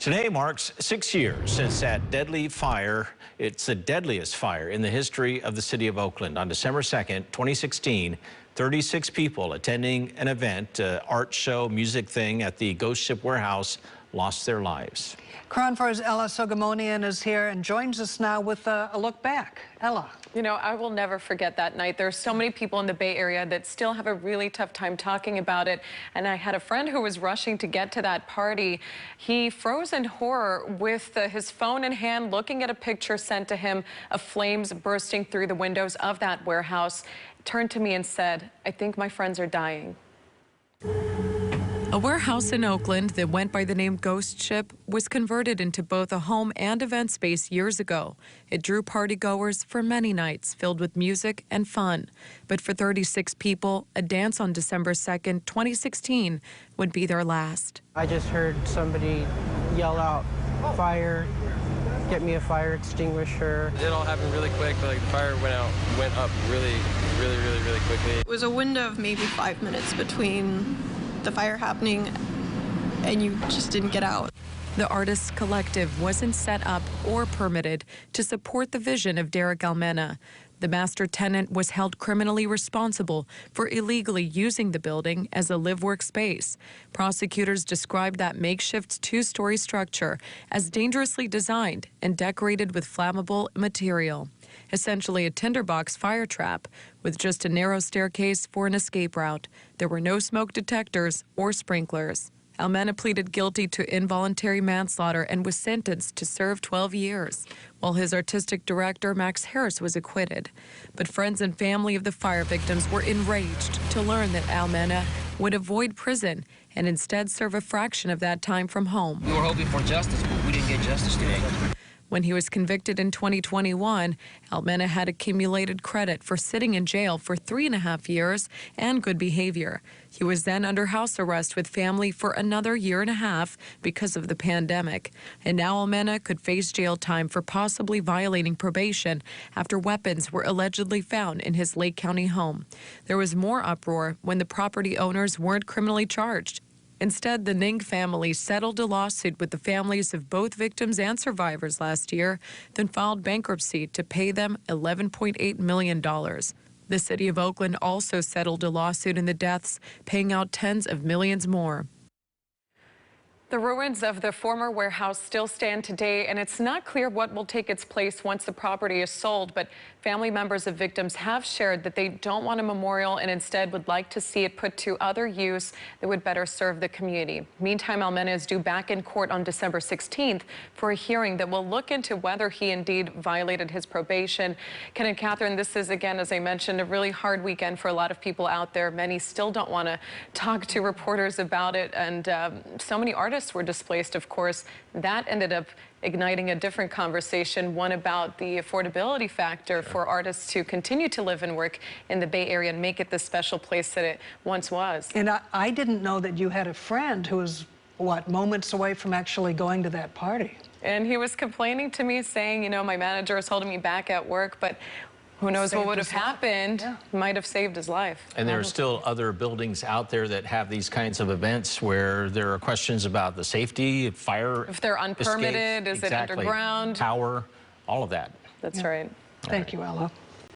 Today marks 6 years since that deadly fire. It's the deadliest fire in the history of the city of Oakland. On December 2nd, 2016, 36 people attending an event, art show, music thing at the Ghost Ship warehouse lost their lives. KRON 4's Ella Sogomonian is here and joins us now with a look back. Ella. You know, I will never forget that night. There's so many people in the Bay Area that still have a really tough time talking about it. And I had a friend who was rushing to get to that party. He froze in horror with his phone in hand, looking at a picture sent to him of flames bursting through the windows of that warehouse. Turned to me and said, "I think my friends are dying." A warehouse in Oakland that went by the name Ghost Ship was converted into both a home and event space years ago. It drew partygoers for many nights filled with music and fun. But for 36 people, a dance on December 2nd, 2016 would be their last. I just heard somebody yell out, "Fire, get me a fire extinguisher." It all happened really quick, but the fire went up really quickly. It was a window of maybe 5 minutes between the fire happening and you just didn't get out. The Artists Collective wasn't set up or permitted to support the vision of Derek Almena. The master tenant was held criminally responsible for illegally using the building as a live-work space. Prosecutors described that makeshift two-story structure as dangerously designed and decorated with flammable material, essentially a tinderbox fire trap with just a narrow staircase for an escape route. There were no smoke detectors or sprinklers. Almena pleaded guilty to involuntary manslaughter and was sentenced to serve 12 years, while his artistic director, Max Harris, was acquitted. But friends and family of the fire victims were enraged to learn that Almena would avoid prison and instead serve a fraction of that time from home. We were hoping for justice, but we didn't get justice today. When he was convicted in 2021, Almena had accumulated credit for sitting in jail for 3.5 years and good behavior. He was then under house arrest with family for another 1.5 years because of the pandemic. And now Almena could face jail time for possibly violating probation after weapons were allegedly found in his Lake County home. There was more uproar when the property owners weren't criminally charged. Instead, the Ning family settled a lawsuit with the families of both victims and survivors last year, then filed bankruptcy to pay them $11.8 million. The city of Oakland also settled a lawsuit in the deaths, paying out tens of millions more. The ruins of the former warehouse still stand today, and it's not clear what will take its place once the property is sold, but family members of victims have shared that they don't want a memorial and instead would like to see it put to other use that would better serve the community. Meantime, Almena is due back in court on December 16th for a hearing that will look into whether he indeed violated his probation. Ken and Catherine, this is, again, as I mentioned, a really hard weekend for a lot of people out there. Many still don't want to talk to reporters about it, and so many artists were displaced, of course. That ended up igniting a different conversation, one about the affordability factor for artists to continue to live and work in the Bay Area and make it the special place that it once was. And I didn't know that you had a friend who was, what, moments away from actually going to that party. And he was complaining to me, saying, you know, my manager is holding me back at work, but who knows what would have happened. Yeah. Might have saved his life. And there are still other buildings out there that have these kinds of events where there are questions about the safety, fire. If they're unpermitted, escapes. Is it underground? Power, all of that. That's right. Thank you, Ella.